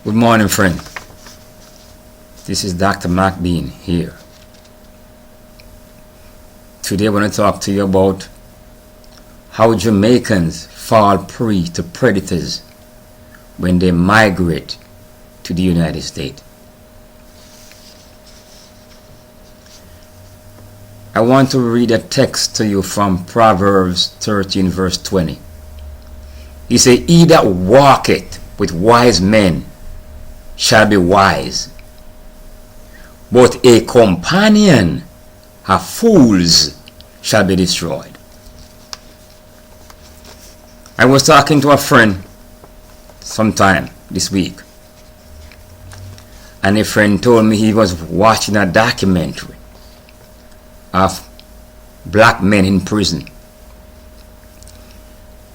Good morning, friend. This is Dr. Mark Bean here. Today I want to talk to you about how Jamaicans fall prey to predators when they migrate to the United States. I want to read a text to you from Proverbs 13 verse 20. He said, "He that walketh with wise men shall be wise, but a companion of fools shall be destroyed." I was talking to a friend sometime this week, and a friend told me he was watching a documentary of black men in prison,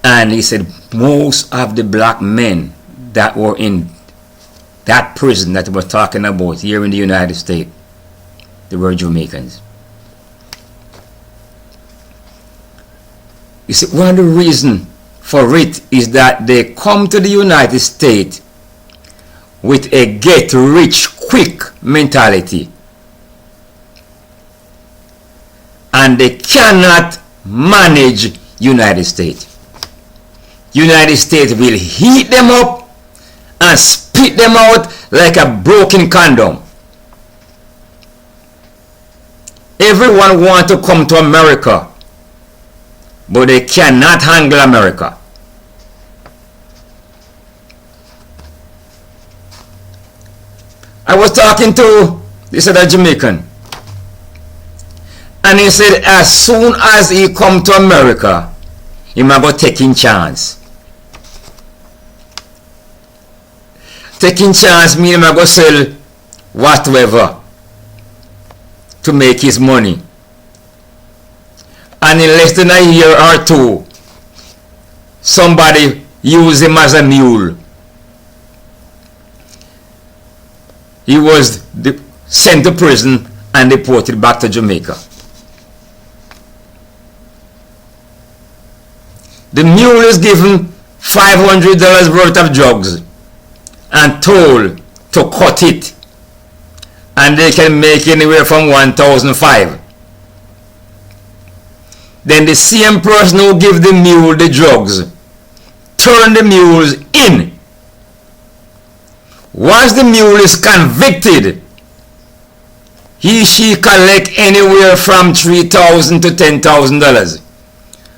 and he said most of the black men that were in that prison that he was talking about here in the United States, they were Jamaicans. You see, one of the reasons for it is that they come to the United States with a get rich quick mentality, and they cannot manage United States. United States will heat them up and spit them out like a broken condom. Everyone wants to come to America, but they cannot handle America. I was talking to this other Jamaican, and he said as soon as he come to America, he might go taking chance. Taking chance means he might go sell whatever to make his money. And in less than a year or two, somebody used him as a mule. He was sent to prison and deported back to Jamaica. The mule is given $500 worth of drugs and told to cut it, and they can make anywhere from $1,500. Then the same person who give the mule the drugs turn the mules in. Once the mule is convicted, she collect anywhere from $3,000 to $10,000,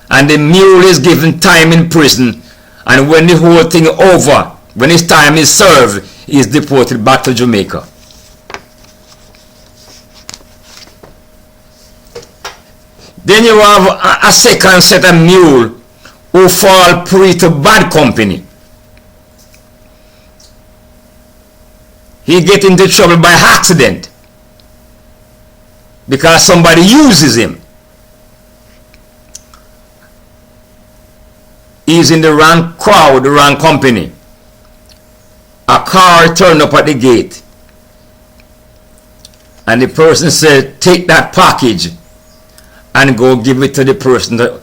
and the mule is given time in prison, and when the whole thing over, when his time is served, he is deported back to Jamaica. Then you have a second set of mule who fall prey to bad company. He get into trouble by accident because somebody uses him. He's in the wrong crowd, the wrong company. A car turned up at the gate, and the person said, "Take that package and go give it to the person that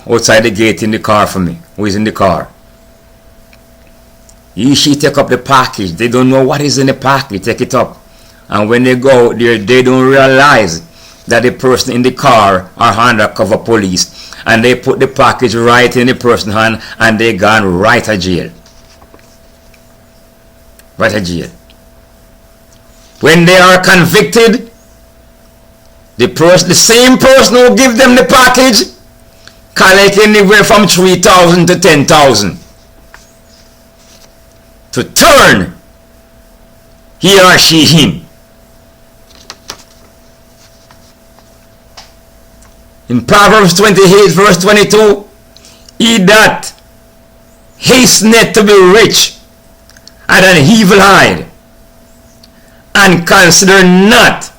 outside the gate in the car for me, who is in the car." She take up the package. They don't know what is in the package. Take it up, and when they go out there, they don't realize that the person in the car are undercover police, and they put the package right in the person's hand, and they gone right to jail. Right to jail. When they are convicted, the same person who give them the package collect anywhere from $3,000 to $10,000 to turn he or she him. In Proverbs 28 verse 22, "He that hasteneth to be rich had an evil eye, and consider not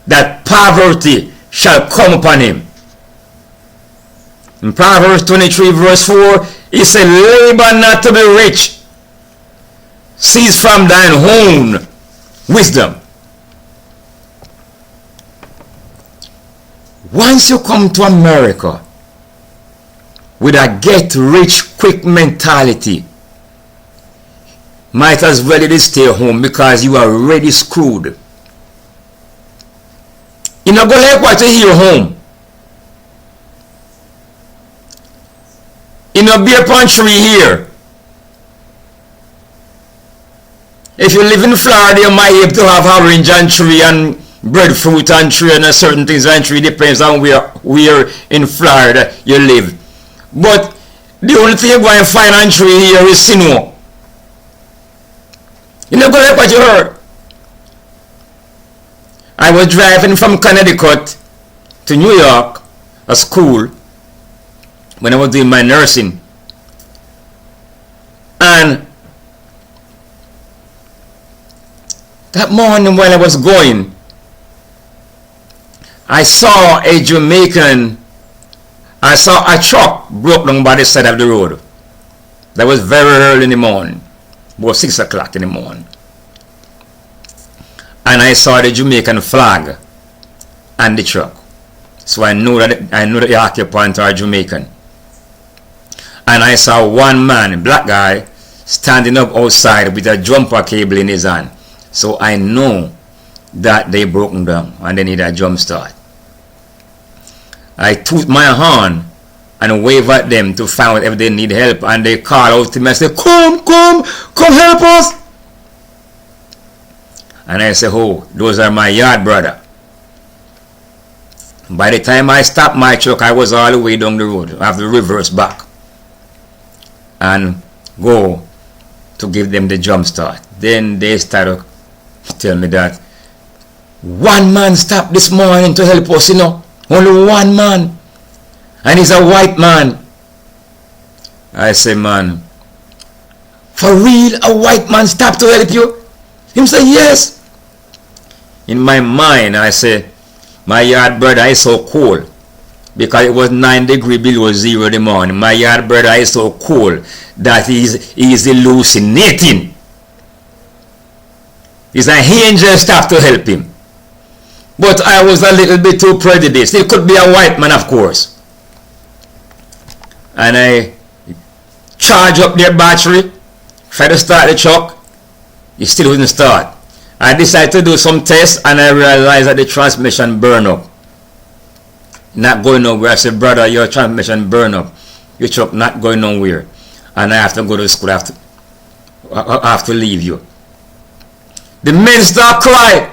that poverty shall come upon him." In Proverbs 23 verse 4, he said, "Labor not to be rich, cease from thine own wisdom." Once you come to America with a get rich quick mentality, might as well you stay home because you are already screwed. You not gonna like what you hear home. You know, beer punch tree here. If you live in Florida, you might have to have orange and tree and breadfruit and tree and certain things and tree, depends on where in Florida you live. But the only thing you're going to find on tree here is snow. You're not going to like what you heard. I was driving from Connecticut to New York, a school, when I was doing my nursing. And that morning while I was going, I saw a Jamaican, I saw a truck broke down by the side of the road. That was very early in the morning, about 6 o'clock in the morning. And I saw the Jamaican flag and the truck. So I knew that the occupants are Jamaican. And I saw one man, a black guy, standing up outside with a jumper cable in his hand. So I know that they broken down and they need a jump start. I toot my horn and wave at them to find out if they need help, and they call out to me and say, come help us. And I say, oh, those are my yard brother. By the time I stopped my truck, I was all the way down the road. I have to reverse back and go to give them the jump start. Then they started to tell me that one man stopped this morning to help us, you know. Only one man. And he's a white man. I say, man, for real, a white man stopped to help you? Him say, yes. In my mind, I say, my yard brother is so cold. Because it was 9 degrees below zero in the morning. My yard brother is so cold that he's hallucinating. He's an angel stopped to help him. But I was a little bit too prejudiced. It could be a white man, of course. And I charge up their battery, try to start the truck. It still wouldn't start. I decided to do some tests and I realized that the transmission burned up. Not going nowhere. I said, brother, your transmission burned up. Your truck not going nowhere. And I have to go to school. I have to leave you. The men start crying.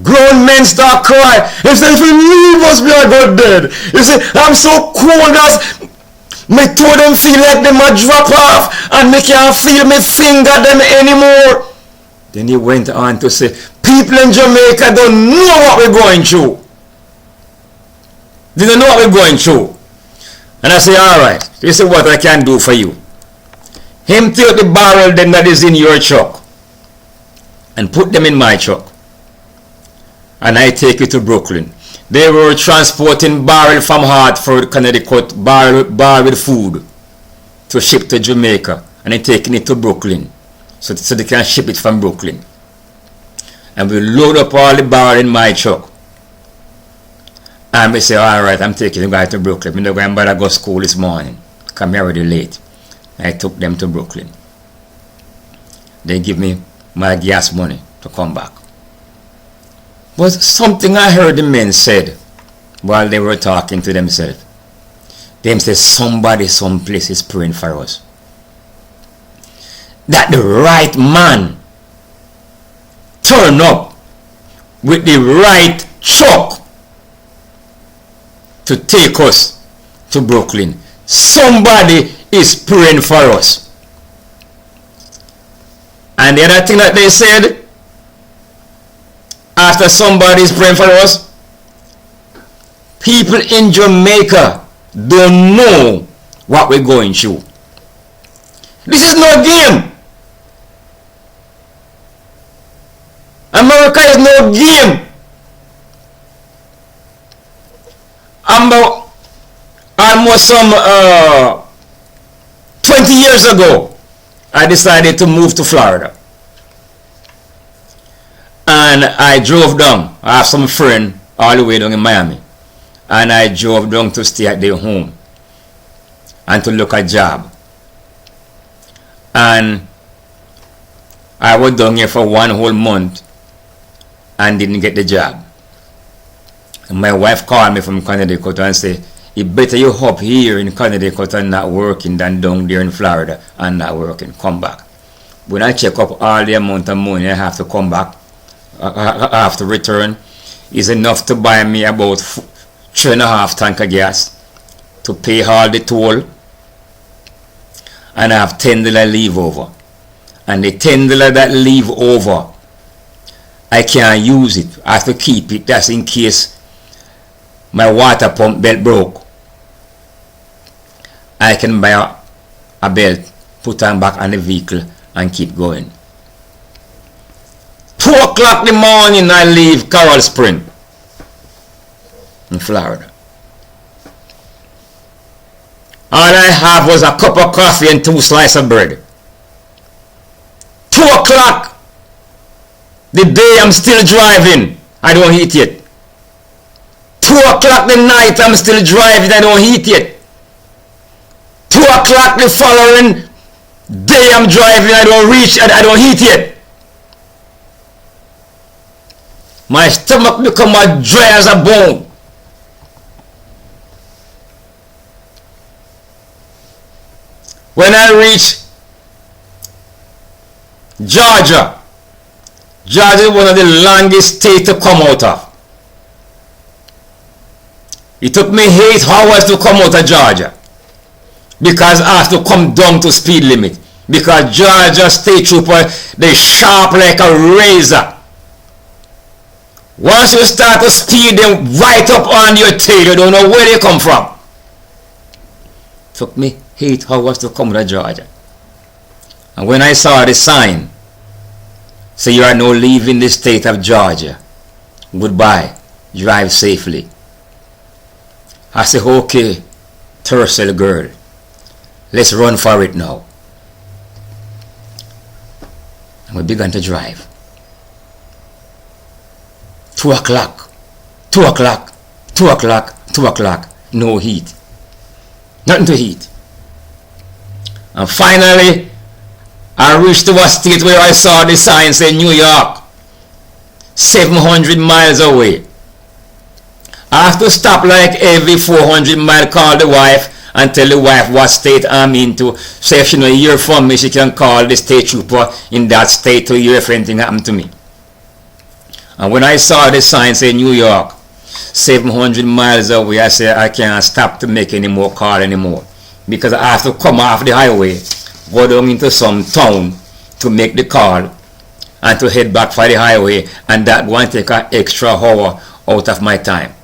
Grown men start crying. They say, if you leave us, we are going dead. They say, I'm so cold as my toe them feel like them a drop off and me can't feel me finger them anymore. Then he went on to say, people in Jamaica don't know what we're going through. They don't know what we're going through. And I say, alright, this is what I can do for you. Him take the barrel then that is in your truck and put them in my truck. And I take it to Brooklyn. They were transporting barrel from Hartford, Connecticut, barrel with food to ship to Jamaica. And they're taking it to Brooklyn. So they can ship it from Brooklyn. And we load up all the barrel in my truck. And we say, alright, I'm taking the guy to Brooklyn. I'm going to go to school this morning. Come here already late. I took them to Brooklyn. They give me my gas money to come back. But something I heard the men said while they were talking to themselves. They said, somebody someplace is praying for us. That the right man turn up with the right truck to take us to Brooklyn. Somebody is praying for us. And the other thing that they said, after somebody is praying for us, people in Jamaica don't know what we're going through. This is no game. America is no game. Almost some 20 years ago, I decided to move to Florida. And I drove down. I have some friend all the way down in Miami. And I drove down to stay at their home and to look at job. And I was down here for 1 whole month and didn't get the job. And my wife called me from Connecticut and said, "It's better you up here in Connecticut and not working than down there in Florida and not working. Come back." When I check up all the amount of money I have to come back, I have to return, is enough to buy me about 3.5 tank of gas, to pay all the toll, and I have $10 leave over. And the $10 that leave over, I can't use it. I have to keep it. That's in case my water pump belt broke. I can buy a belt, put on back on the vehicle, and keep going. 2 o'clock in the morning, I leave Coral Spring in Florida. All I have was a cup of coffee and 2 slices of bread. 2 o'clock, the day I'm still driving, I don't eat yet. 2 o'clock the night, I'm still driving, I don't eat yet. 2 o'clock the following day I'm driving, I don't reach, I don't eat yet. My stomach become as dry as a bone. When I reach Georgia is one of the longest states to come out of. It took me 8 hours to come out of Georgia, because I have to come down to speed limit, because Georgia state trooper, they sharp like a razor. Once you start to speed them right up on your tail, you don't know where they come from. Took me 8 hours to come to Georgia. And when I saw the sign, say you are now leaving the state of Georgia, goodbye, drive safely, I said, okay, Tercel girl, let's run for it now. And we began to drive. 2 o'clock, 2 o'clock, 2 o'clock, 2 o'clock, no heat. Nothing to eat. And finally, I reached to a state where I saw the sign saying New York, 700 miles away. I have to stop like every 400 miles, call the wife and tell the wife what state I'm into. So if she don't hear from me, she can call the state trooper in that state to hear if anything happened to me. And when I saw the sign saying New York, 700 miles away, I said I can't stop to make any more call anymore, because I have to come off the highway, go down into some town to make the call and to head back for the highway, and that going to take an extra hour out of my time.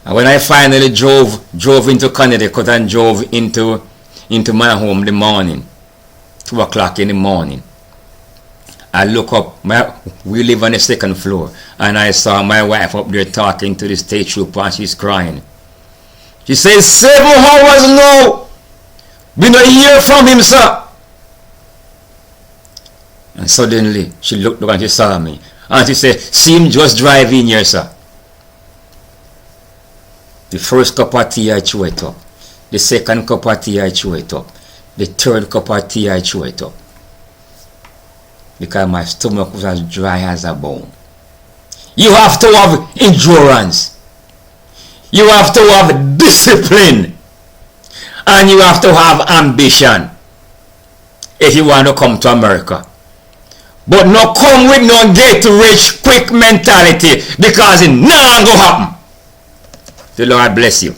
And when I finally drove into Connecticut and drove into my home in the morning, 2 o'clock in the morning, I look up, we live on the 2nd floor, and I saw my wife up there talking to the state trooper, and she's crying. She says, 7 hours now, we don't hear from him, sir. And suddenly, she looked up and she saw me, and she said, see him just drive in here, sir. The first cup of tea I threw it up, the second cup of tea I threw it up, the third cup of tea I threw it up, because my stomach was as dry as a bone. You have to have endurance. You have to have discipline. And you have to have ambition if you want to come to America. But no come with no get rich quick mentality, because it not going to happen. The Lord bless you.